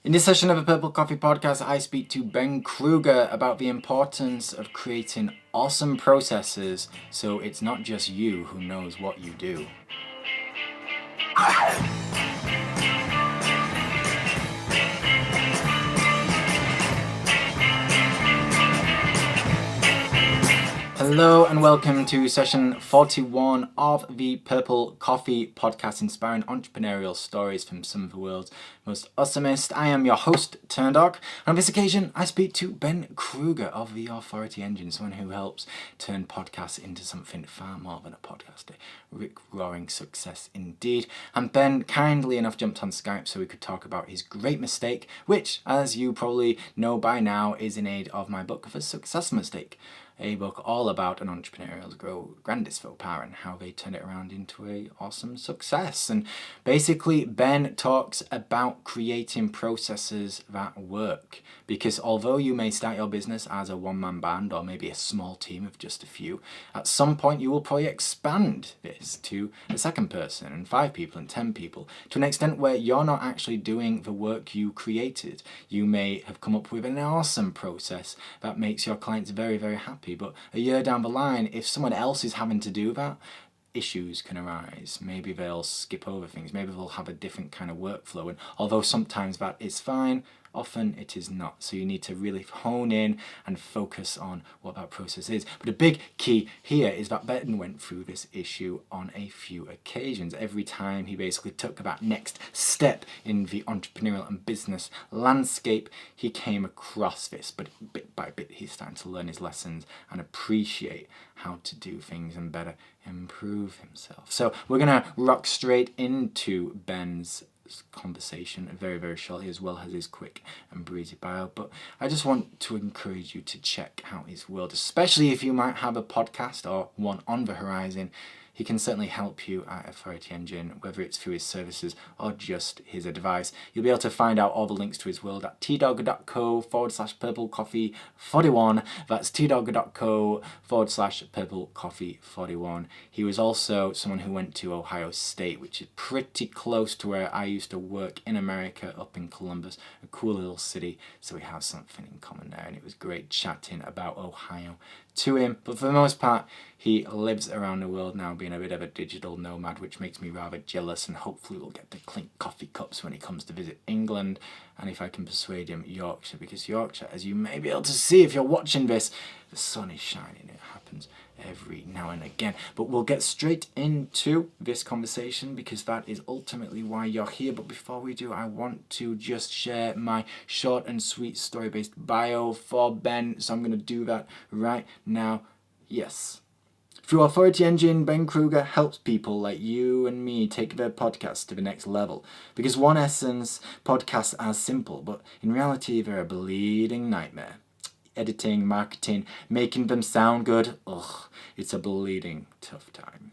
In this session of the Purple Coffee Podcast, I speak to Ben Krueger about the importance of creating awesome processes so it's not just you who knows what you do. Hello and welcome to session 41 of the Purple Coffee Podcast, inspiring entrepreneurial stories from some of the world's most awesomest. I am your host, Turndog, and on this occasion I speak to Ben Krueger of the Authority Engine, someone who helps turn podcasts into something far more than a podcast, a rip-roaring success indeed. And Ben kindly enough jumped on Skype so we could talk about his great mistake, which, as you probably know by now, is in aid of my book, The Success Mistake. A book all about an entrepreneurial's grandest faux pas and how they turn it around into a awesome success. And basically, Ben talks about creating processes that work. Because although you may start your business as a one-man band or maybe a small team of just a few, at some point you will probably expand this to a second person and 5 people and 10 people to an extent where you're not actually doing the work you created. You may have come up with an awesome process that makes your clients very, very happy. But a year down the line, if someone else is having to do that, issues can arise. Maybe they'll skip over things. Maybe they'll have a different kind of workflow. And although sometimes that is fine, often it is not. So you need to really hone in and focus on what that process is. But a big key here is that Ben went through this issue on a few occasions. Every time he basically took that next step in the entrepreneurial and business landscape, he came across this. But bit by bit, he's starting to learn his lessons and appreciate how to do things and better improve himself. So we're going to rock straight into Ben's conversation very, very shortly, as well as his quick and breezy bio. But I just want to encourage you to check out his world, especially if you might have a podcast or one on the horizon. He can certainly help you at Authority Engine, whether it's through his services or just his advice. You'll be able to find out all the links to his world at tdog.co/purplecoffee41. That's tdog.co/purplecoffee41. He was also someone who went to Ohio State, which is pretty close to where I used to work in America, up in Columbus, a cool little city. So we have something in common there, and it was great chatting about Ohio to him. But for the most part, he lives around the world now, being a bit of a digital nomad, which makes me rather jealous, and hopefully we'll get to clink coffee cups when he comes to visit England, and if I can persuade him, Yorkshire, because Yorkshire, as you may be able to see if you're watching this, the sun is shining. It happens every now and again. But we'll get straight into this conversation because that is ultimately why you're here. But before we do, I want to just share my short and sweet story-based bio for Ben. So I'm going to do that right now. Yes. Through Authority Engine, Ben Krueger helps people like you and me take their podcasts to the next level. Because one essence, podcasts are simple, but in reality, they're a bleeding nightmare. Editing, marketing, making them sound good, it's a bleeding tough time.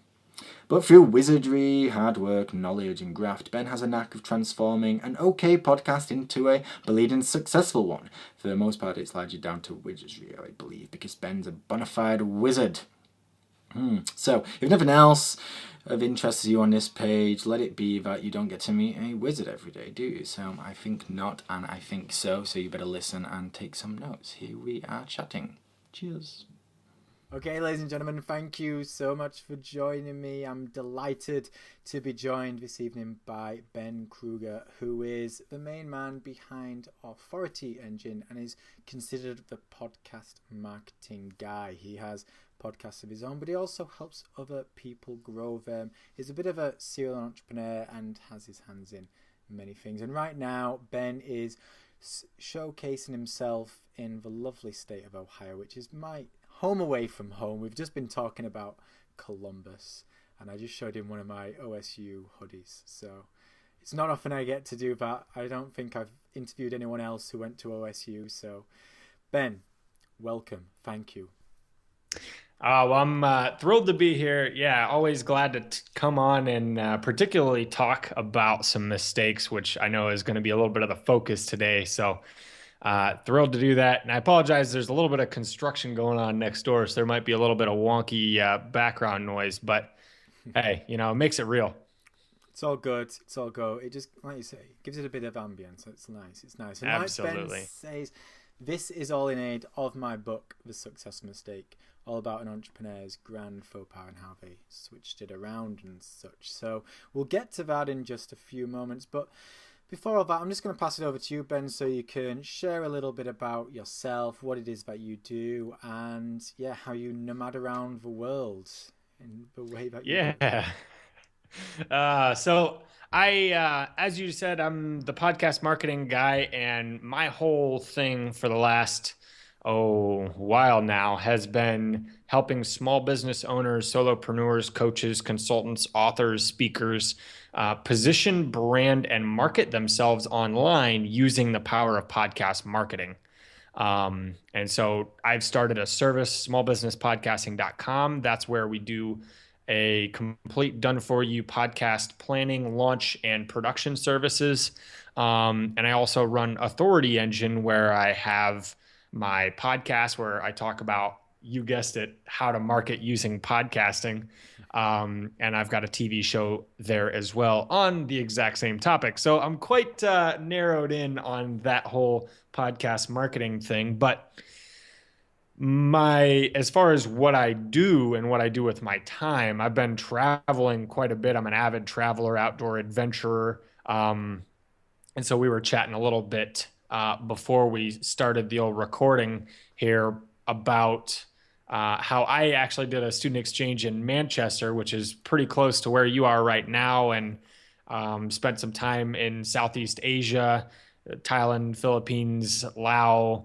But through wizardry, hard work, knowledge and graft, Ben has a knack of transforming an okay podcast into a bleeding successful one. For the most part, it's largely down to wizardry, I believe, because Ben's a bona fide wizard. So, if nothing else of interest to you on this page, let it be that you don't get to meet a wizard every day, do you? So, I think not, and I think so you better listen and take some notes. Here we are chatting. Cheers. Okay, ladies and gentlemen, thank you so much for joining me. I'm delighted to be joined this evening by Ben Krueger, who is the main man behind Authority Engine and is considered the podcast marketing guy. He has podcasts of his own, but he also helps other people grow them. He's a bit of a serial entrepreneur and has his hands in many things. And right now, Ben is showcasing himself in the lovely state of Ohio, which is my home away from home. We've just been talking about Columbus, and I just showed him one of my OSU hoodies. So it's not often I get to do that. I don't think I've interviewed anyone else who went to OSU. So Ben, welcome. Thank you. Well, I'm thrilled to be here. Yeah, always glad to come on and particularly talk about some mistakes, which I know is going to be a little bit of the focus today. So thrilled to do that. And I apologize, there's a little bit of construction going on next door, so there might be a little bit of wonky background noise, but hey, it makes it real. It's all good. It's all go. It just, like you say, gives it a bit of ambience. It's nice. It's nice. And like Ben Absolutely. says, this is all in aid of my book, The Success Mistake, all about an entrepreneur's grand faux pas and how they switched it around and such. So we'll get to that in just a few moments. But before all that, I'm just going to pass it over to you, Ben, so you can share a little bit about yourself, what it is that you do, and yeah, how you nomad around the world in the way that you do. Yeah. So as you said, I'm the podcast marketing guy, and my whole thing for the last while now has been helping small business owners, solopreneurs, coaches, consultants, authors, speakers position, brand, and market themselves online using the power of podcast marketing. And so I've started a service, smallbusinesspodcasting.com. That's where we do a complete done for you podcast planning, launch, and production services. And I also run Authority Engine, where I have my podcast where I talk about, you guessed it, how to market using podcasting. And I've got a TV show there as well on the exact same topic. So I'm quite narrowed in on that whole podcast marketing thing. But as far as what I do and what I do with my time, I've been traveling quite a bit. I'm an avid traveler, outdoor adventurer. And so we were chatting a little bit before we started the old recording here about how I actually did a student exchange in Manchester, which is pretty close to where you are right now, and spent some time in Southeast Asia, Thailand, Philippines, Laos.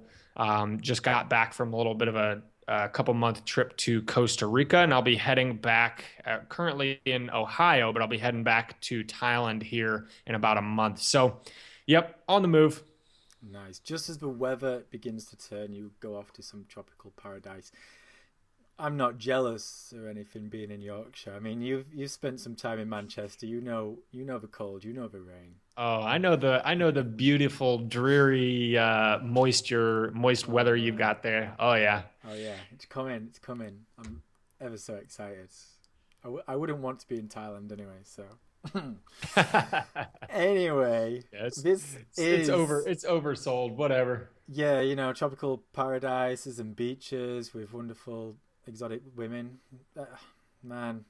Just got back from a little bit of a couple month trip to Costa Rica, and I'll be heading back currently in Ohio, but I'll be heading back to Thailand here in about a month. So, yep, on the move. Nice. Just as the weather begins to turn, you go off to some tropical paradise. I'm not jealous or anything being in Yorkshire. I mean, you've spent some time in Manchester. You know the cold. You know the rain. Oh, I know the beautiful, dreary, moist weather you've Uh, got there. Oh yeah. oh yeah, it's coming. It's coming. I'm ever so excited. I wouldn't want to be in Thailand anyway. So anyway, Yeah, this it's over. is It's oversold. Whatever. yeah, tropical paradises and beaches with wonderful exotic women. Man,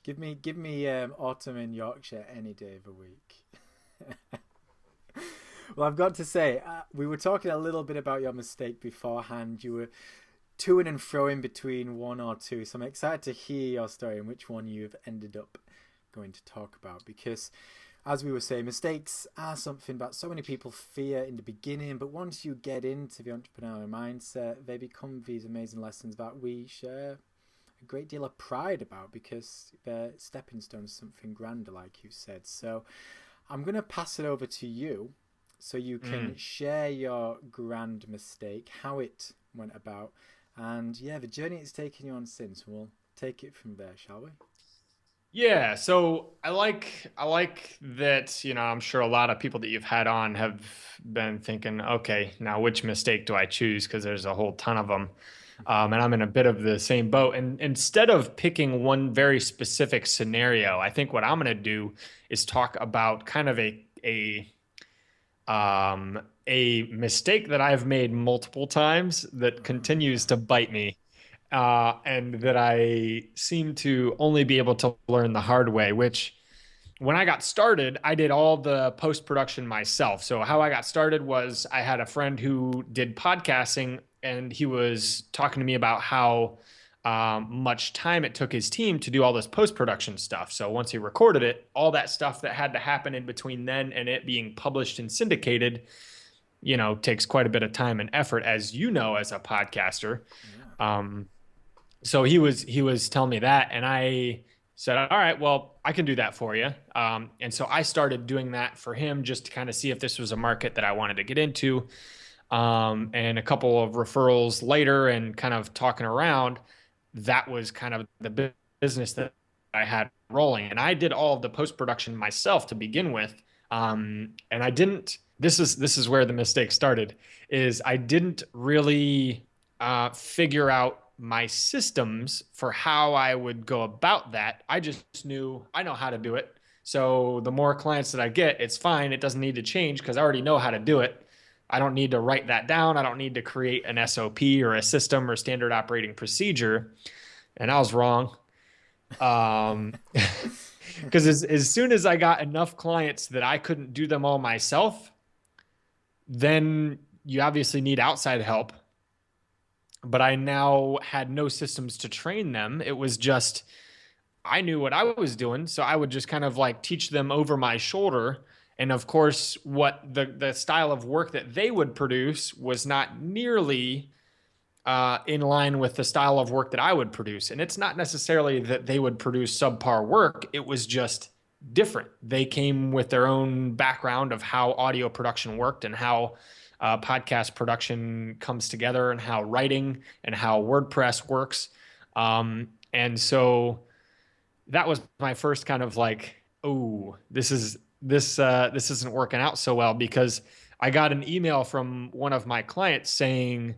give me autumn in Yorkshire any day of the week. Well, I've got to say, we were talking a little bit about your mistake beforehand. You were toing and froing between one or two, so I'm excited to hear your story and which one you've ended up going to talk about. Because, as we were saying, mistakes are something that so many people fear in the beginning, but once you get into the entrepreneurial mindset, they become these amazing lessons that we share a great deal of pride about because they're stepping stones to something grander, like you said. So I'm going to pass it over to you so you can Mm. share your grand mistake, how it went about, and yeah, the journey it's taken you on since. We'll take it from there, shall we? Yeah, so I like that, I'm sure a lot of people that you've had on have been thinking, okay, now which mistake do I choose? Because there's a whole ton of them. And I'm in a bit of the same boat. And instead of picking one very specific scenario, I think what I'm going to do is talk about kind of a mistake that I've made multiple times that Oh continues yeah. to bite me, and that I seem to only be able to learn the hard way, which when I got started, I did all the post production myself. So, how I got started was I had a friend who did podcasting, and he was talking to me about how much time it took his team to do all this post production stuff. So, once he recorded it, all that stuff that had to happen in between then and it being published and syndicated, takes quite a bit of time and effort, as you know, as a podcaster. Yeah. Um, so he was telling me that, and I said, all right, well, I can do that for you. And so I started doing that for him just to kind of see if this was a market that I wanted to get into. And a couple of referrals later and kind of talking around, that was kind of the business that I had rolling. And I did all of the post production myself to begin with. And I didn't. This is where the mistake started. Is I didn't really figure out my systems for how I would go about that. I just knew I know how to do it. So the more clients that I get, it's fine. It doesn't need to change because I already know how to do it. I don't need to write that down. I don't need to create an SOP or a system or standard operating procedure. And I was wrong. Because as soon as I got enough clients that I couldn't do them all myself, then you obviously need outside help. But I now had no systems to train them. It was just, I knew what I was doing. So I would just kind of like teach them over my shoulder. And of course, what the style of work that they would produce was not nearly in line with the style of work that I would produce. And it's not necessarily that they would produce subpar work, it was just different. They came with their own background of how audio production worked and how podcast production comes together and how writing and how WordPress works. And so that was my first kind of like, oh, this isn't working out so well because I got an email from one of my clients saying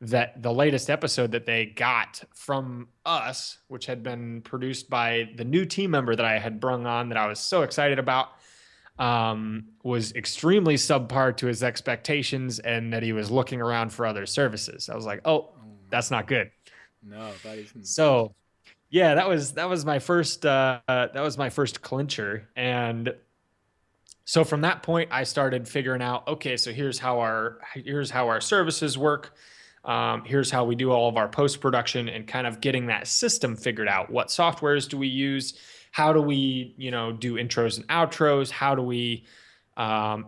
that the latest episode that they got from us, which had been produced by the new team member that I had brung on that I was so excited about, was extremely subpar to his expectations and that he was looking around for other services. I was like, oh, Oh that's not man. good. No, that isn't good. So yeah, that was my first that was my first clincher. And so from that point, I started figuring out, okay, so here's how our services work. Here's how we do all of our post production and kind of getting that system figured out. What softwares do we use? How do we, do intros and outros? How do we,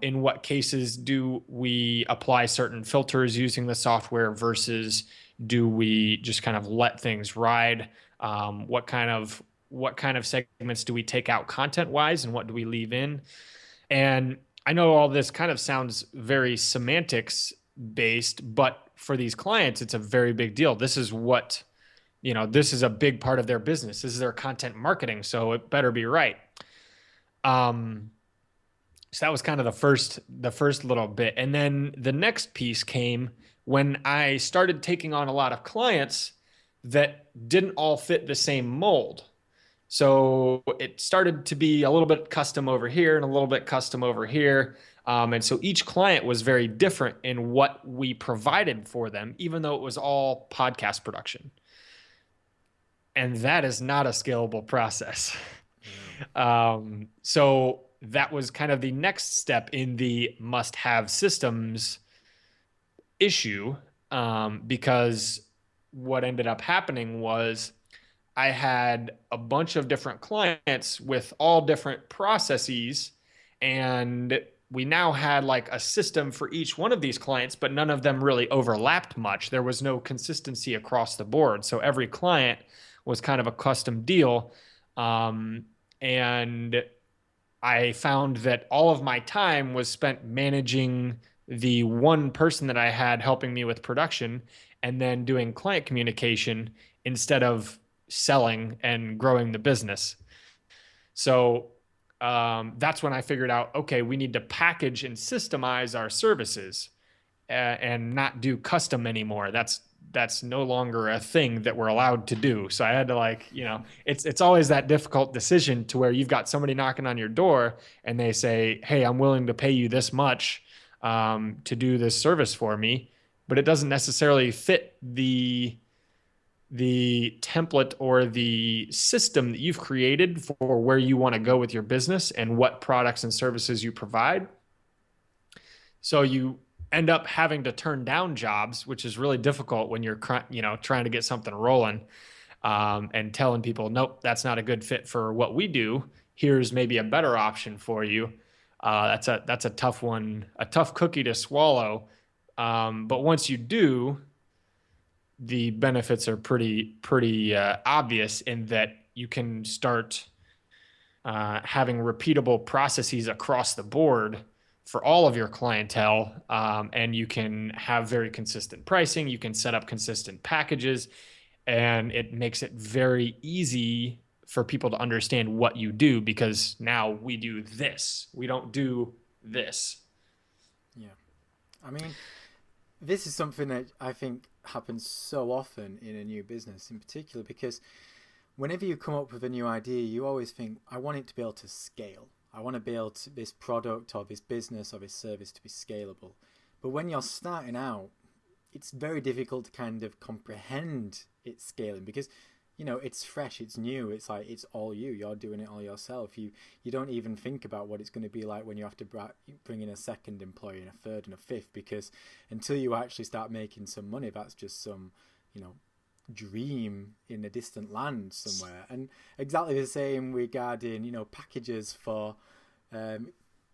in what cases do we apply certain filters using the software versus do we just kind of let things ride? What kind of segments do we take out content wise and what do we leave in? And I know all this kind of sounds very semantics based, but for these clients, it's a very big deal. This is a big part of their business. This is their content marketing. So it better be right. Um, so that was kind of the first little bit. And then the next piece came when I started taking on a lot of clients that didn't all fit the same mold. So it started to be a little bit custom over here and a little bit custom over here. And so each client was very different in what we provided for them, even though it was all podcast production. And that is not a scalable process. No. So that was kind of the next step in the must have systems issue, because what ended up happening was I had a bunch of different clients with all different processes, and we now had like a system for each one of these clients, but none of them really overlapped much. There was no consistency across the board. So every client was kind of a custom deal. And I found that all of my time was spent managing the one person that I had helping me with production and then doing client communication instead of selling and growing the business. So that's when I figured out, okay, we need to package and systemize our services and not do custom anymore. That's no longer a thing that we're allowed to do. So I had to it's always that difficult decision to where you've got somebody knocking on your door and they say, "Hey, I'm willing to pay you this much to do this service for me," but it doesn't necessarily fit the template or the system that you've created for where you want to go with your business and what products and services you provide. So you end up having to turn down jobs, which is really difficult when you're trying to get something rolling, and telling people, nope, that's not a good fit for what we do. Here's maybe a better option for you. That's a tough one, a tough cookie to swallow. But once you do, the benefits are pretty obvious in that you can start having repeatable processes across the board for all of your clientele, and you can have very consistent pricing. You can set up consistent packages, and it makes it very easy for people to understand what you do because now we do this. We don't do this. Yeah. I mean, this is something that I think happens so often in a new business in particular because whenever you come up with a new idea, you always think, I want it to be able to scale. I want to be able to, this product or this business or this service to be scalable. But when you're starting out, it's very difficult to kind of comprehend its scaling because it's fresh, it's new, it's like it's all you're doing it all yourself. You don't even think about what it's going to be like when you have to bring in a second employee and a third and a fifth, because until you actually start making some money, that's just some you know dream in a distant land somewhere. And exactly the same regarding packages for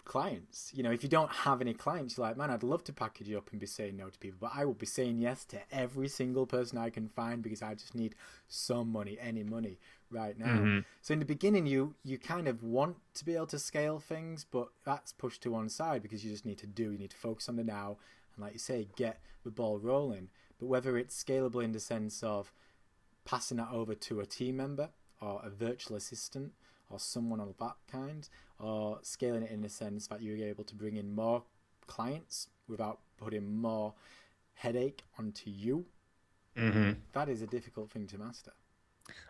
clients. If you don't have any clients, you're like, man, I'd love to package it up and be saying no to people, but I will be saying yes to every single person I can find because I just need some money, any money right now. Mm-hmm. So in the beginning, you kind of want to be able to scale things, but that's pushed to one side because you need to focus on the now and, like you say, get the ball rolling. But whether it's scalable in the sense of passing that over to a team member or a virtual assistant or someone of that kind, or scaling it in the sense that you're able to bring in more clients without putting more headache onto you, Mm-hmm. that is a difficult thing to master.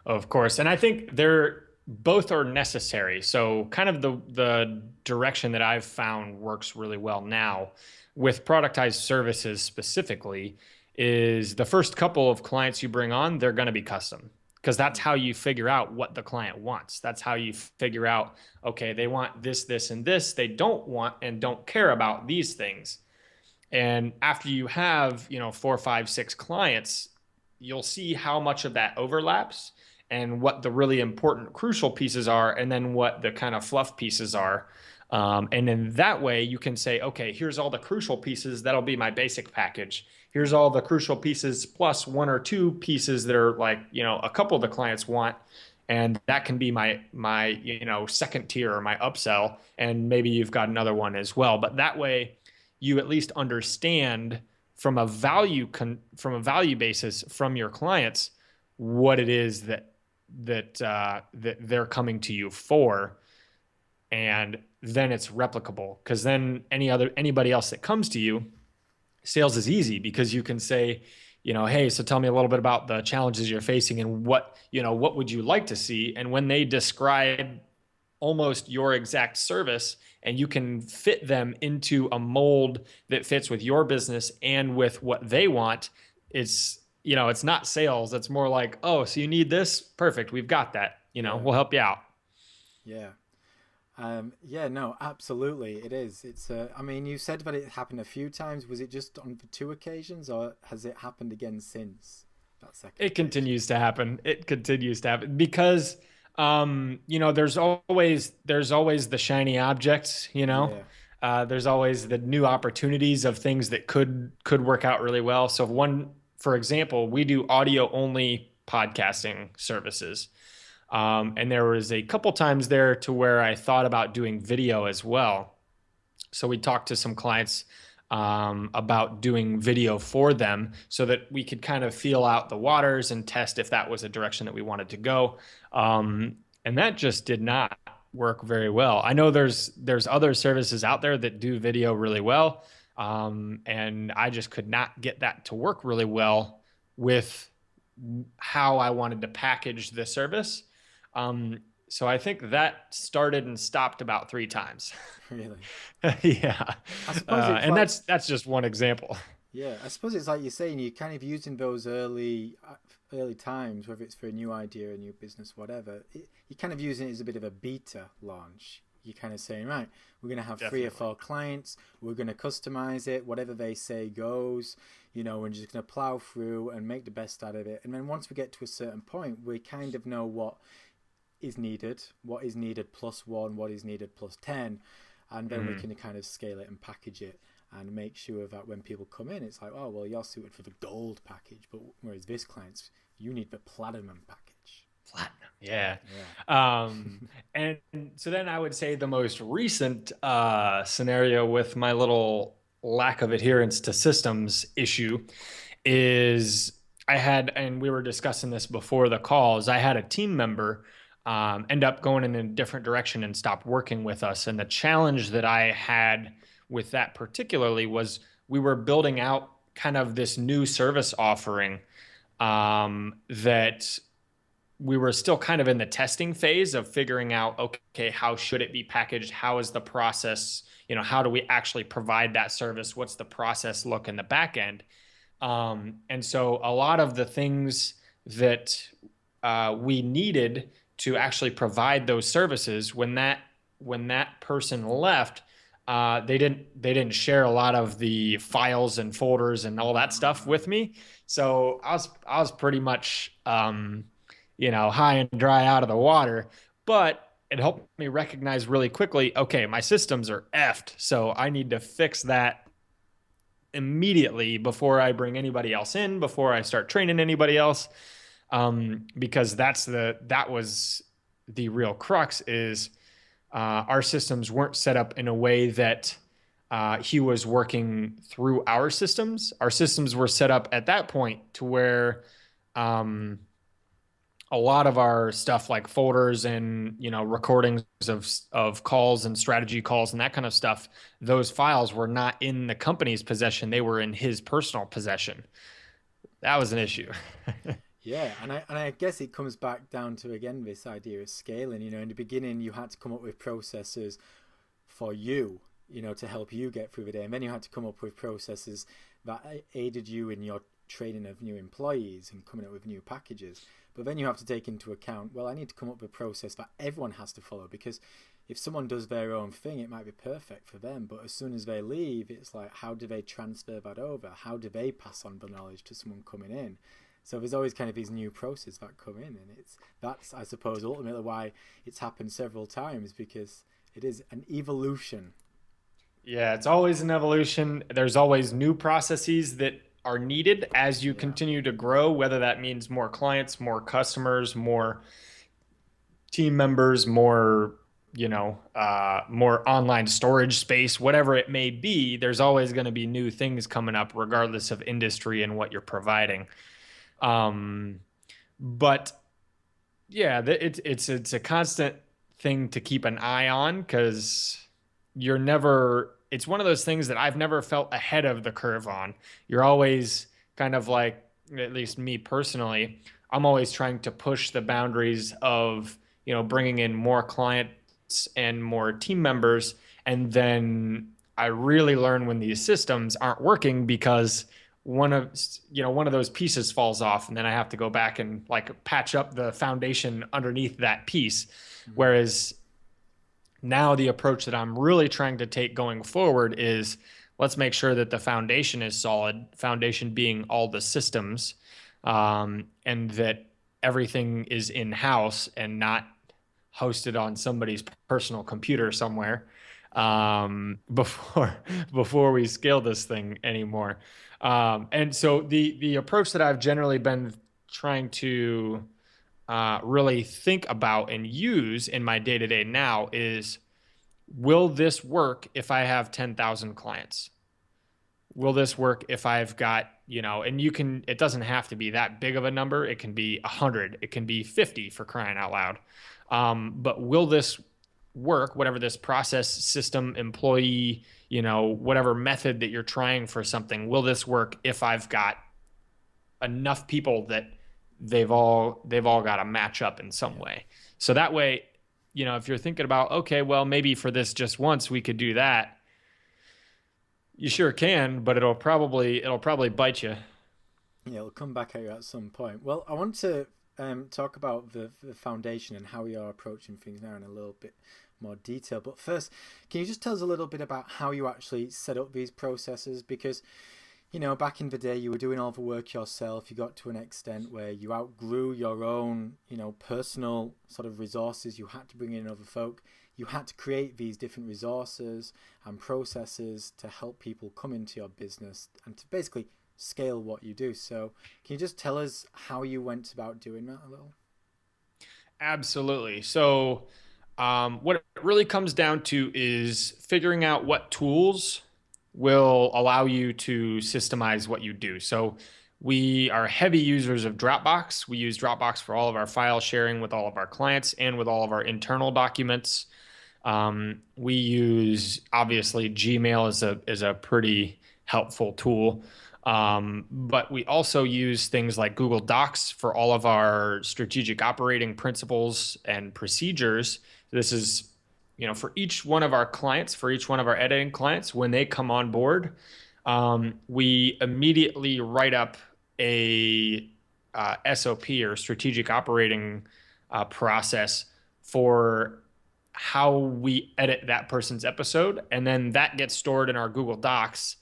Of course. And I think they're both are necessary. So kind of the direction that I've found works really well now with productized services specifically is the first couple of clients you bring on, they're going to be custom because that's Mm. how you figure out what the client wants. That's how you figure out, okay, they want this, this, and this. They don't want and don't care about these things. And after you have, 4, 5, 6 clients, you'll see how much of that overlaps and what the really important, crucial pieces are, and then what the kind of fluff pieces are. And in that way, you can say, okay, here's all the crucial pieces. That'll be my basic package. Here's all the crucial pieces plus 1 or 2 pieces that are like, a couple of the clients want. And that can be my second tier or my upsell. And maybe you've got another one as well. But that way, you at least understand from a value basis from your clients what it is that they're coming to you for, and then it's replicable because then anybody else that comes to you, sales is easy because you can say, hey, so tell me a little bit about the challenges you're facing and what would you like to see, and when they describe almost your exact service and you can fit them into a mold that fits with your business and with what they want, it's not sales. It's more like, oh, so you need this? Perfect. We've got that. Yeah, We'll help you out. yeah. Yeah, no, absolutely, it is. I mean, you said that it happened a few times. Was it just on the 2 occasions, or has it happened again since that second It occasion? continues to happen. It continues to happen because there's always the shiny objects, Yeah. there's always the new opportunities of things that could work out really well. So for example, we do audio only podcasting services. And there was a couple times there to where I thought about doing video as well. So we talked to some clients about doing video for them so that we could kind of feel out the waters and test if that was a direction that we wanted to go. And that just did not work very well. I know there's other services out there that do video really well, and I just could not get that to work really well with how I wanted to package the service. Um, so I think that started and stopped about 3 times. Really. Yeah. I suppose it's And like, that's just one example. yeah, I suppose it's like you're saying, you're kind of using those early times, whether it's for a new idea, a new business, whatever. You're kind of using it as a bit of a beta launch. You're kind of saying, right, we're going to have 3 or 4 clients. We're going to customize it. Whatever they say goes. We're just going to plow through and make the best out of it. And then once we get to a certain point, we kind of know what is needed plus 1, what is needed plus 10. And then we can kind of scale it and package it and make sure that when people come in, it's like, oh, well, you're suited for the gold package, but whereas this client's, you need the platinum package. Platinum. Yeah. Yeah. And so then I would say the most recent scenario with my little lack of adherence to systems issue is and we were discussing this before the calls, I had a team member end up going in a different direction and stop working with us. And the challenge that I had with that particularly was we were building out kind of this new service offering that we were still kind of in the testing phase of figuring out, okay, how should it be packaged? How is the process? How do we actually provide that service? What's the process look in the back end? And so a lot of the things that we needed to actually provide those services when that person left, they didn't share a lot of the files and folders and all that stuff with me. So I was pretty much high and dry out of the water, but it helped me recognize really quickly, okay, my systems are effed, so I need to fix that immediately before I bring anybody else in, before I start training anybody else. Because that was the real crux is our systems weren't set up in a way that he was working through our systems. Our systems were set up at that point to where um, a lot of our stuff like folders and recordings of calls and strategy calls and that kind of stuff, those files were not in the company's possession, they were in his personal possession. That was an issue. Yeah, and I guess it comes back down to again this idea of scaling. In the beginning you had to come up with processes for you, to help you get through the day, and then you had to come up with processes that aided you in your training of new employees and coming up with new packages. But then you have to take into account, well, I need to come up with a process that everyone has to follow, because if someone does their own thing, it might be perfect for them, but as soon as they leave, it's like, how do they transfer that over? How do they pass on the knowledge to someone coming in? So there's always kind of these new processes that come in, and that's I suppose ultimately why it's happened several times, because it is an evolution. Yeah, it's always an evolution. There's always new processes that are needed as you Yeah, continue to grow, whether that means more clients, more customers, more team members, more online storage space, whatever it may be. There's always going to be new things coming up, regardless of industry and what you're providing. Um, but yeah, it's a constant thing to keep an eye on because you're never. It's one of those things that I've never felt ahead of the curve on. You're always kind of like, at least me personally, I'm always trying to push the boundaries of bringing in more clients and more team members, and then I really learn when these systems aren't working because one of those pieces falls off, and then I have to go back and like patch up the foundation underneath that piece. mm, Whereas now the approach that I'm really trying to take going forward is, let's make sure that the foundation is solid, foundation being all the systems, and that everything is in house and not hosted on somebody's personal computer somewhere, before before we scale this thing anymore. And so the approach that I've generally been trying to really think about and use in my day to day now is, will this work if I have 10,000 clients? Will this work if I've got, and it doesn't have to be that big of a number. It can be 100, it can be 50, for crying out loud. But will this work, whatever this process, system, employee, whatever method that you're trying for something, will this work if I've got enough people that they've all got to match up in some yeah. way? So that way, if you're thinking about, okay, well, maybe for this just once we could do that, you sure can, but it'll probably bite you. Yeah, it'll come back at you at some point. Well, I want to talk about the foundation and how we are approaching things now in a little bit more detail. But first, can you just tell us a little bit about how you actually set up these processes? Because, back in the day, you were doing all the work yourself. You got to an extent where you outgrew your own, personal sort of resources. You had to bring in other folk. You had to create these different resources and processes to help people come into your business and to basically scale what you do. So, can you just tell us how you went about doing that a little? Absolutely. So, what it really comes down to is figuring out what tools will allow you to systemize what you do. So, we are heavy users of Dropbox. We use Dropbox for all of our file sharing with all of our clients and with all of our internal documents. We use, obviously, Gmail is a pretty helpful tool. But we also use things like Google Docs for all of our strategic operating principles and procedures. This is, for each one of our clients, for each one of our editing clients, when they come on board, we immediately write up a SOP or strategic operating process for how we edit that person's episode. And then that gets stored in our Google Docs,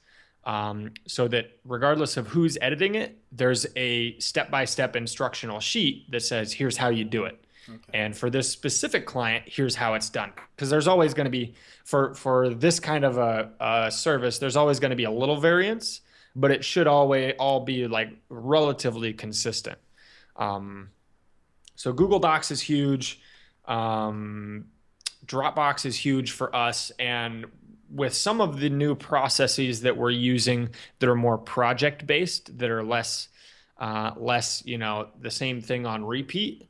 so that regardless of who's editing it, there's a step-by-step instructional sheet that says, here's how you do it. Okay. And for this specific client, here's how it's done. Because there's always going to be, for this kind of a service, there's always going to be a little variance, but it should always all be like relatively consistent. Um, so Google Docs is huge. Um, Dropbox is huge for us. And with some of the new processes that we're using that are more project based, that are less, the same thing on repeat,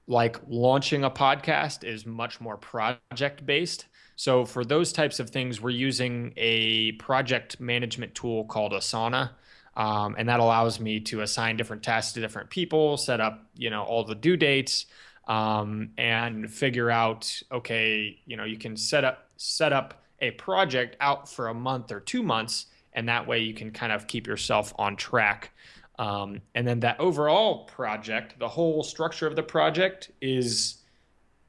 like launching a podcast is much more project based. So for those types of things, we're using a project management tool called Asana. And that allows me to assign different tasks to different people, set up, all the due dates, and figure out, okay, you can set up a project out for a month or 2 months, and that way you can kind of keep yourself on track. And then that overall project, the whole structure of the project is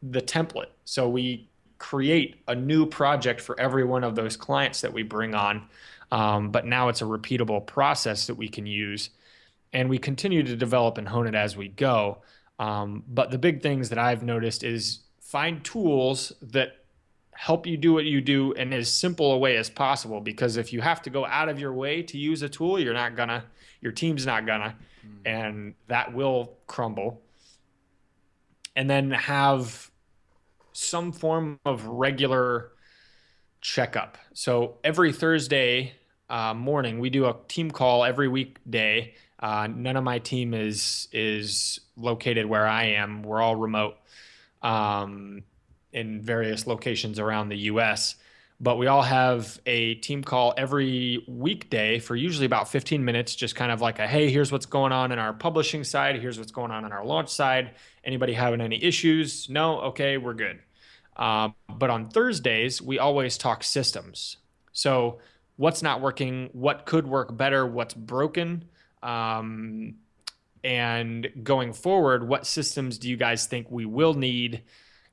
the template. So we create a new project for every one of those clients that we bring on. But now it's a repeatable process that we can use, and we continue to develop and hone it as we go. But the big things that I've noticed is find tools that help you do what you do in as simple a way as possible. Because if you have to go out of your way to use a tool, your team's not gonna, and that will crumble. And then have some form of regular checkup. So every Thursday morning, we do a team call every weekday. None of my team is located where I am. We're all remote, in various locations around the US. But we all have a team call every weekday for usually about 15 minutes, just kind of like hey, here's what's going on in our publishing side. Here's what's going on in our launch side. Anybody having any issues? No? Okay, we're good. But on Thursdays, we always talk systems. So what's not working, what could work better, what's broken, and going forward, what systems do you guys think we will need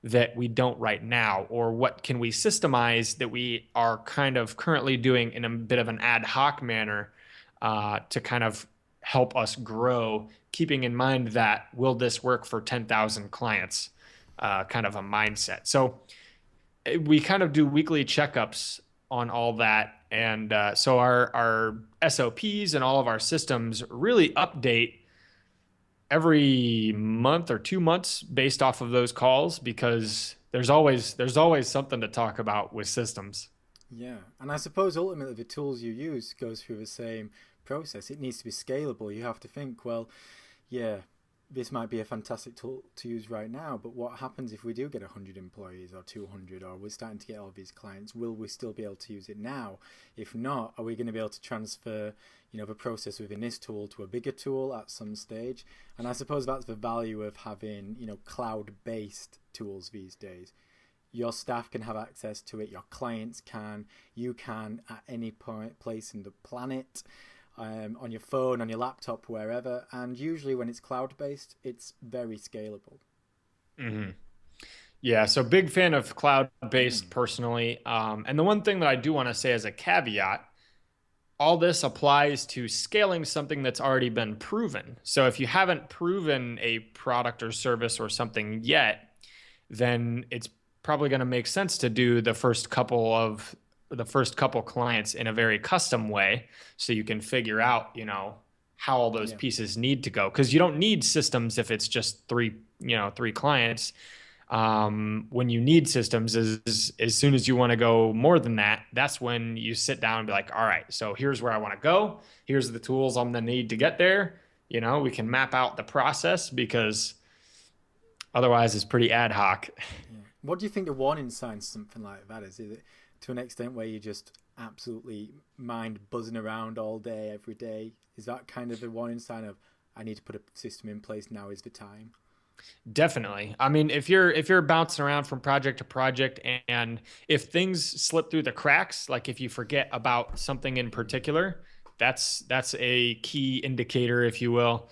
that we don't right now? Or what can we systemize that we are kind of currently doing in a bit of an ad hoc manner, to kind of help us grow, keeping in mind that will this work for 10,000 clients, kind of a mindset. So we kind of do weekly checkups on all that. And so our SOPs and all of our systems really update every month or 2 months based off of those calls, because there's always something to talk about with systems. Yeah, and I suppose ultimately the tools you use goes through the same process. It needs to be scalable. You have to think, well, yeah, this might be a fantastic tool to use right now, but what happens if we do get 100 employees or 200, or we're starting to get all these clients? Will we still be able to use it now? If not, are we going to be able to transfer, the process within this tool to a bigger tool at some stage? And I suppose that's the value of having, cloud-based tools these days. Your staff can have access to it, your clients can, you can at any point, place in the planet, on your phone, on your laptop, wherever. And usually when it's cloud-based, it's very scalable. Hmm. Yeah, so big fan of cloud-based personally. And the one thing that I do want to say as a caveat, all this applies to scaling something that's already been proven. So if you haven't proven a product or service or something yet, then it's probably going to make sense to do the first couple clients in a very custom way, so you can figure out, how all those Yeah. pieces need to go. Because you don't need systems if it's just three clients. When you need systems is as soon as you want to go more than that, that's when you sit down and be like, all right, so here's where I want to go. Here's the tools I'm going to need to get there. We can map out the process, because otherwise it's pretty ad hoc. Yeah. What do you think the warning signs something like that is? Is it to an extent where you just absolutely mind buzzing around all day, every day? Is that kind of a warning sign of I need to put a system in place, now is the time? Definitely. I mean, if you're bouncing around from project to project and if things slip through the cracks, like if you forget about something in particular, that's a key indicator, if you will.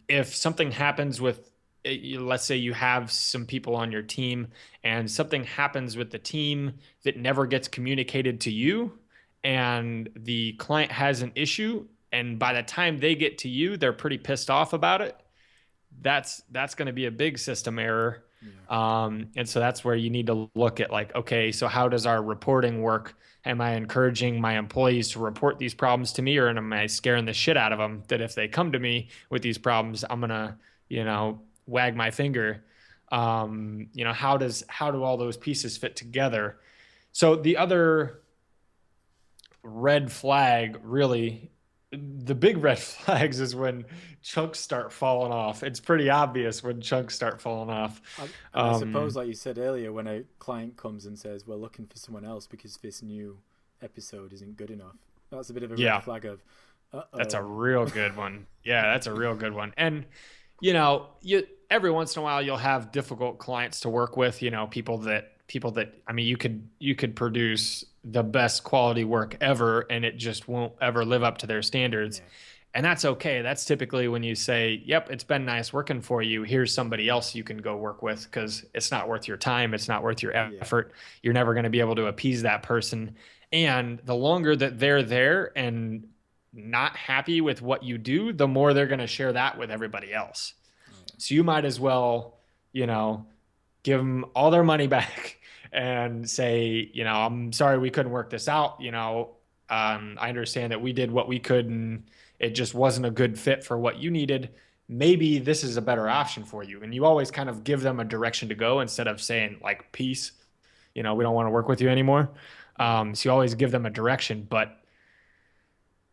If something happens with, let's say you have some people on your team and something happens with the team that never gets communicated to you, and the client has an issue, and by the time they get to you, they're pretty pissed off about it, that's going to be a big system error. Yeah. And so that's where you need to look at like, okay, so how does our reporting work? Am I encouraging my employees to report these problems to me, or am I scaring the shit out of them that if they come to me with these problems, I'm gonna, wag my finger? How do all those pieces fit together? So the other red flag, really, the big red flags is when chunks start falling off. It's pretty obvious when chunks start falling off. And I suppose, Um, like you said earlier, when a client comes and says, we're looking for someone else because this new episode isn't good enough, that's a bit of a red yeah, flag of, uh that's a oh. real good one. Yeah, that's a real good one. And you every once in a while you'll have difficult clients to work with, people that I mean you could produce the best quality work ever and it just won't ever live up to their standards. Yeah, And that's okay. That's typically when you say, "Yep, it's been nice working for you. Here's somebody else you can go work with because it's not worth your time, it's not worth your yeah, effort. You're never going to be able to appease that person." And the longer that they're there and not happy with what you do, the more they're going to share that with everybody else. yeah. So you might as well, you know, give them all their money back and say, I'm sorry we couldn't work this out. I understand that we did what we could and it just wasn't a good fit for what you needed. Maybe this is a better option for you. And you always kind of give them a direction to go instead of saying like, peace, we don't want to work with you anymore. Yeah. So you always give them a direction, but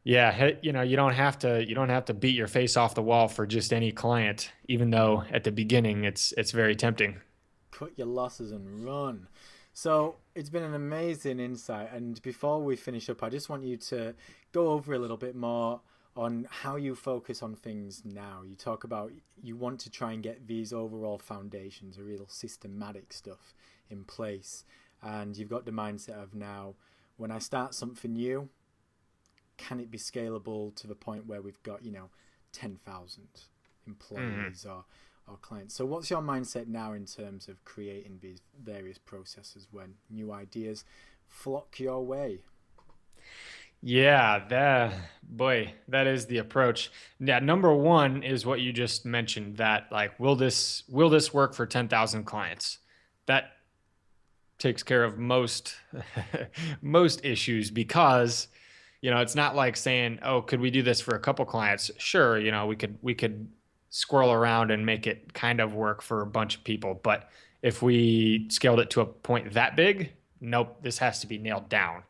yeah, you don't have to beat your face off the wall for just any client, even though at the beginning it's very tempting. Cut your losses and run. So it's been an amazing insight. And before we finish up, I just want you to go over a little bit more on how you focus on things now. You talk about you want to try and get these overall foundations, a real systematic stuff in place. And you've got the mindset of now, when I start something new, can it be scalable to the point where we've got, 10,000 Mhm. employees or clients? So what's your mindset now in terms of creating these various processes when new ideas flock your way? Yeah, that is the approach. Yeah, number one is what you just mentioned, that like will this work for 10,000 clients? That takes care of most most issues because it's not like saying, oh, could we do this for a couple clients? Sure, we could squirrel around and make it kind of work for a bunch of people, but if we scaled it to a point that big, nope, this has to be nailed down.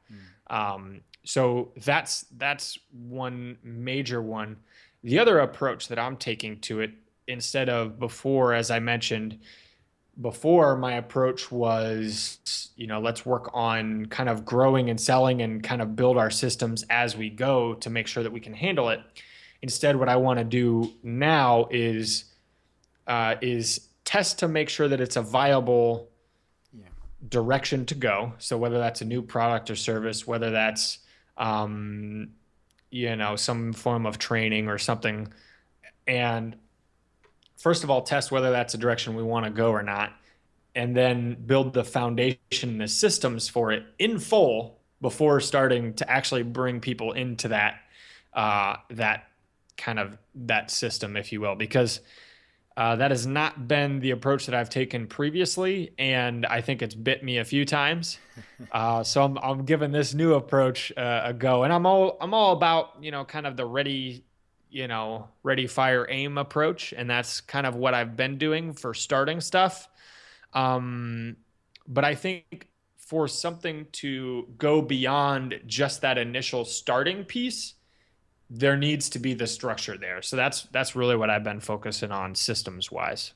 Mm. So that's one major one. The other approach that I'm taking to it, instead of before, as I mentioned before, my approach was, let's work on kind of growing and selling and kind of build our systems as we go to make sure that we can handle it. Instead, what I want to do now is test to make sure that it's a viable Yeah. direction to go. So whether that's a new product or service, whether that's um, some form of training or something, and first of all, test whether that's a direction we want to go or not, and then build the foundation and the systems for it in full before starting to actually bring people into that kind of that system, if you will, because that has not been the approach that I've taken previously, and I think it's bit me a few times. So I'm giving this new approach a go, and I'm all about kind of the ready fire aim approach, and that's kind of what I've been doing for starting stuff. Um, but I think for something to go beyond just that initial starting piece, there needs to be the structure there. So that's really what I've been focusing on systems wise.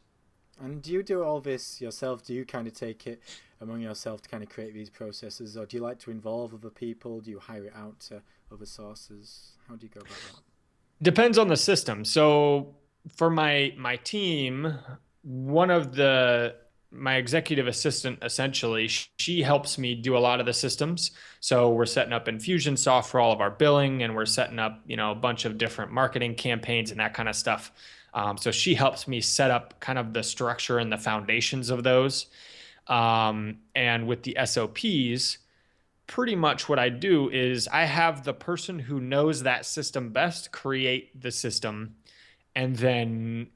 And do you do all this yourself? Do you kind of take it among yourself to kind of create these processes, or do you like to involve other people? Do you hire it out to other sources? How do you go about that? Depends on the system. So for my team, one of the my executive assistant essentially, she helps me do a lot of the systems. So we're setting up Infusionsoft for all of our billing, and we're setting up, a bunch of different marketing campaigns and that kind of stuff. So she helps me set up kind of the structure and the foundations of those. And with the SOPs, pretty much what I do is I have the person who knows that system best create the system and then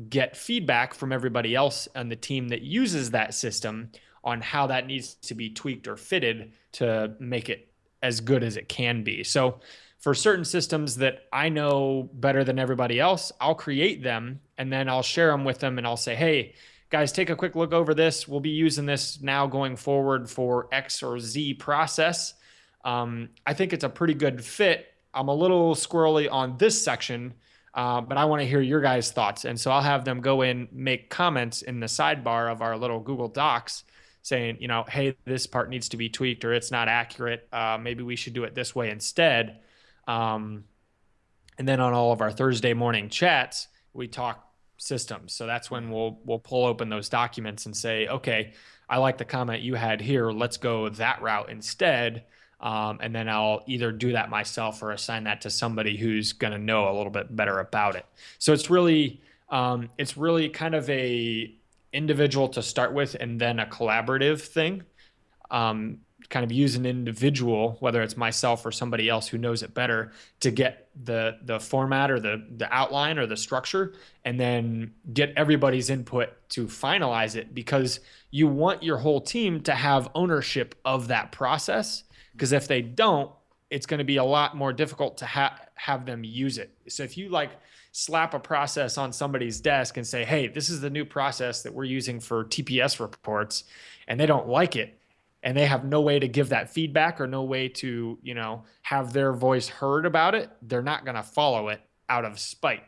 get feedback from everybody else on the team that uses that system on how that needs to be tweaked or fitted to make it as good as it can be. So for certain systems that I know better than everybody else, I'll create them and then I'll share them with them and I'll say, hey, guys, take a quick look over this. We'll be using this now going forward for X or Z process. I think it's a pretty good fit. I'm a little squirrely on this section, but I want to hear your guys' thoughts. And so I'll have them go in, make comments in the sidebar of our little Google Docs saying, hey, this part needs to be tweaked or it's not accurate. Maybe we should do it this way instead. And then on all of our Thursday morning chats, we talk systems. So that's when we'll pull open those documents and say, okay, I like the comment you had here. Let's go that route instead. And then I'll either do that myself or assign that to somebody who's going to know a little bit better about it. So it's really kind of a individual to start with, and then a collaborative thing. Kind of use an individual, whether it's myself or somebody else who knows it better, to get the format or the outline or the structure, and then get everybody's input to finalize it, because you want your whole team to have ownership of that process. Because if they don't, it's going to be a lot more difficult to have them use it. So if you like slap a process on somebody's desk and say, hey, this is the new process that we're using for TPS reports, and they don't like it, and they have no way to give that feedback or no way to, have their voice heard about it, they're not going to follow it out of spite.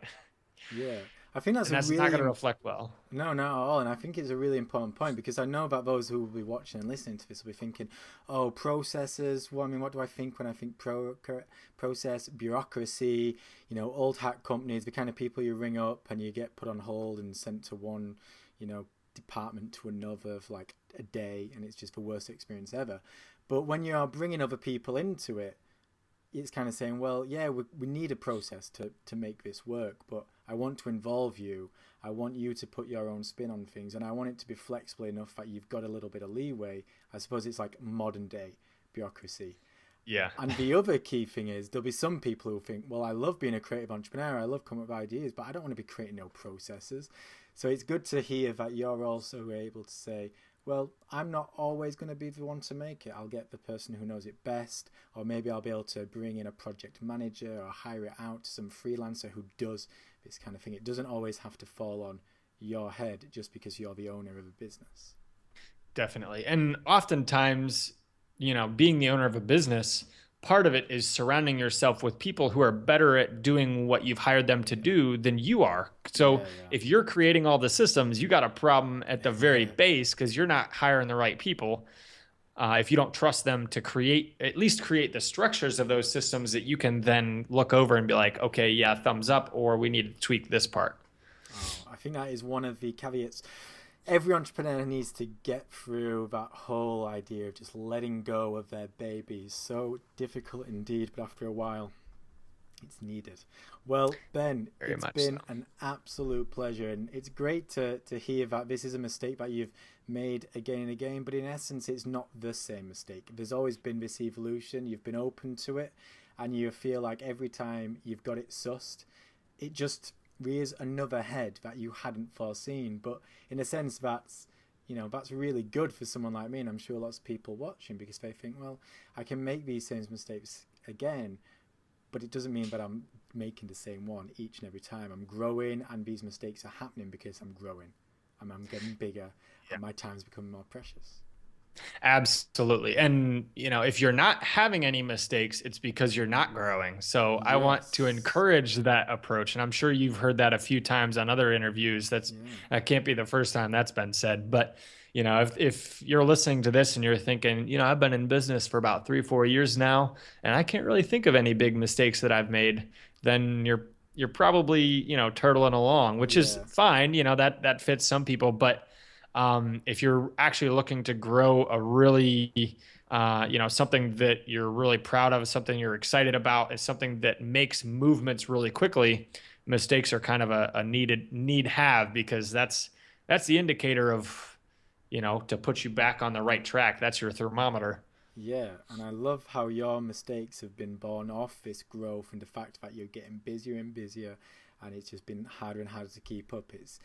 Yeah, I think that's And that's not going to reflect well. No, not at all. And I think it's a really important point, because I know that those who will be watching and listening to this will be thinking, oh, processes. Well, I mean, what do I think when I think process, bureaucracy, old hat companies, the kind of people you ring up and you get put on hold and sent to one, department to another for like a day, and it's just the worst experience ever. But when you're bringing other people into it, it's kind of saying, well, yeah, we need a process to make this work, but I want to involve you. I want you to put your own spin on things, and I want it to be flexible enough that you've got a little bit of leeway. I suppose it's like modern day bureaucracy. Yeah. And the other key thing is, there'll be some people who think, well, I love being a creative entrepreneur, I love coming up with ideas, but I don't want to be creating no processes. So it's good to hear that you're also able to say, well, I'm not always going to be the one to make it. I'll get the person who knows it best, or maybe I'll be able to bring in a project manager or hire it out to some freelancer who does this kind of thing. It doesn't always have to fall on your head just because you're the owner of a business. Definitely. And oftentimes, being the owner of a business, part of it is surrounding yourself with people who are better at doing what you've hired them to do than you are. So if you're creating all the systems, you got a problem at the very base, because you're not hiring the right people. If you don't trust them to at least create the structures of those systems that you can then look over and be like, okay, yeah, thumbs up, or we need to tweak this part. Oh, I think that is one of the caveats every entrepreneur needs to get through, that whole idea of just letting go of their babies. So difficult indeed, but after a while, it's needed. Well, Ben, it's been an absolute pleasure, and it's great to hear that this is a mistake that you've made again and again, but in essence, it's not the same mistake. There's always been this evolution. You've been open to it, and you feel like every time you've got it sussed, it just rears another head that you hadn't foreseen. But in a sense, that's really good for someone like me, and I'm sure lots of people watching, because they think, well, I can make these same mistakes again, but it doesn't mean that I'm making the same one each and every time. I'm growing, and these mistakes are happening because I'm growing. I'm getting bigger, and my time's becoming more precious. Absolutely. And, if you're not having any mistakes, it's because you're not growing. So I want to encourage that approach. And I'm sure you've heard that a few times on other interviews. That can't be the first time that's been said. But, if you're listening to this and you're thinking, I've been in business for about 3 or 4 years now, and I can't really think of any big mistakes that I've made, then you're probably, turtling along, which is Yeah. fine. That fits some people, but if you're actually looking to grow a really, something that you're really proud of, something you're excited about, is something that makes movements really quickly, mistakes are kind of a need have, because that's the indicator of, to put you back on the right track. That's your thermometer. Yeah, and I love how your mistakes have been born off this growth and the fact that you're getting busier and busier, and it's just been harder and harder to keep up. It's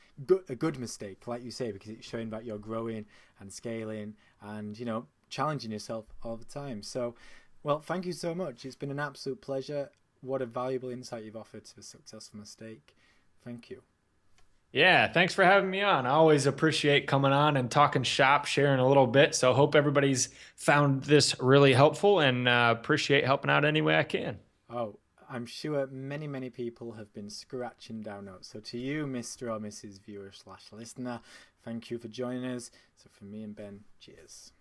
a good mistake, like you say, because it's showing that you're growing and scaling and, challenging yourself all the time. So, well, thank you so much. It's been an absolute pleasure. What a valuable insight you've offered to the successful mistake. Thank you. Yeah, thanks for having me on. I always appreciate coming on and talking shop, sharing a little bit. So hope everybody's found this really helpful, and appreciate helping out any way I can. Oh, I'm sure many, many people have been scratching down notes. So to you, Mr. or Mrs. Viewer slash listener, thank you for joining us. So for me and Ben, cheers.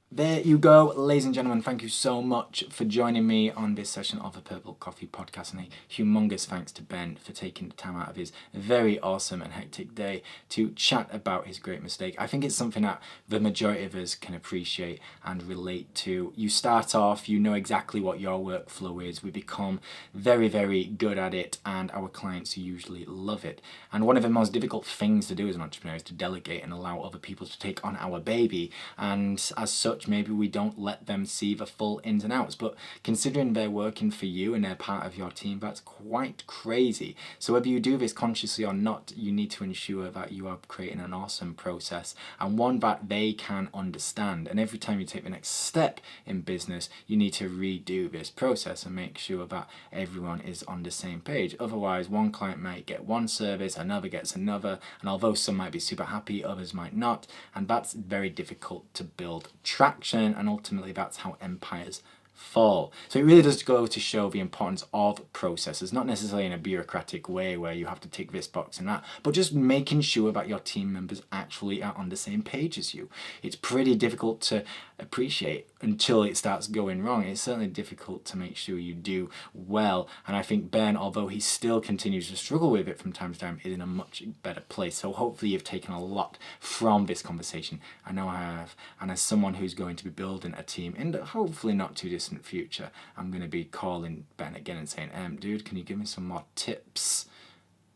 There you go, ladies and gentlemen. Thank you so much for joining me on this session of the Purple Coffee Podcast, and a humongous thanks to Ben for taking the time out of his very awesome and hectic day to chat about his great mistake. I think it's something that the majority of us can appreciate and relate to. You start off, you know exactly what your workflow is. We become very, very good at it, and our clients usually love it. And one of the most difficult things to do as an entrepreneur is to delegate and allow other people to take on our baby. And as such, maybe we don't let them see the full ins and outs, but considering they're working for you and they're part of your team, that's quite crazy. So whether you do this consciously or not, you need to ensure that you are creating an awesome process and one that they can understand. And every time you take the next step in business, you need to redo this process and make sure that everyone is on the same page. Otherwise, one client might get one service, another gets another, and although some might be super happy, others might not, and that's very difficult to build traction, and ultimately that's how empires fall. So it really does go to show the importance of processes, not necessarily in a bureaucratic way where you have to tick this box and that, but just making sure that your team members actually are on the same page as you. It's pretty difficult to appreciate until it starts going wrong. It's certainly difficult to make sure you do well, and I think Ben, although he still continues to struggle with it from time to time, is in a much better place. So hopefully you've taken a lot from this conversation. I know I have, and as someone who's going to be building a team in the hopefully not too distant future, I'm going to be calling Ben again and saying, dude, can you give me some more tips?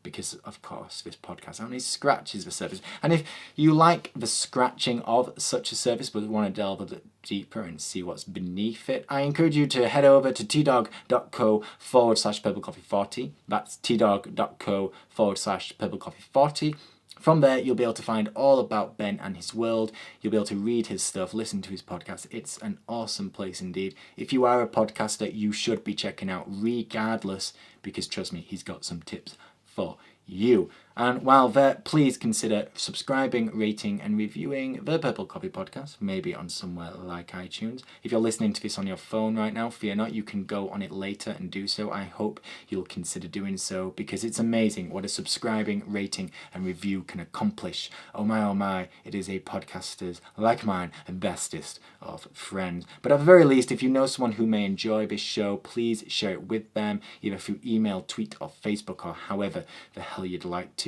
Because of course this podcast only scratches the surface, and if you like the scratching of such a surface but want to delve a bit deeper and see what's beneath it, I encourage you to head over to tdog.co/purplecoffee40. That's tdog.co/purplecoffee40. From there, you'll be able to find all about Ben and his world. You'll be able to read his stuff, listen to his podcast. It's an awesome place indeed. If you are a podcaster, you should be checking out regardless, because trust me, he's got some tips for you. And while there, please consider subscribing, rating, and reviewing the Purple Coffee Podcast, maybe on somewhere like iTunes. If you're listening to this on your phone right now, fear not, you can go on it later and do so. I hope you'll consider doing so, because it's amazing what a subscribing, rating, and review can accomplish. Oh my, it is a podcaster's, like mine, bestest of friends. But at the very least, if you know someone who may enjoy this show, please share it with them, either through email, tweet, or Facebook, or however the hell you'd like to.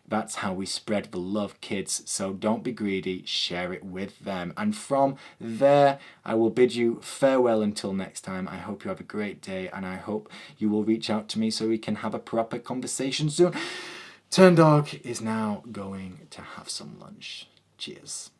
That's how we spread the love, kids. So don't be greedy, share it with them. And from there, I will bid you farewell until next time. I hope you have a great day, and I hope you will reach out to me so we can have a proper conversation soon. Turn Dog is now going to have some lunch. Cheers.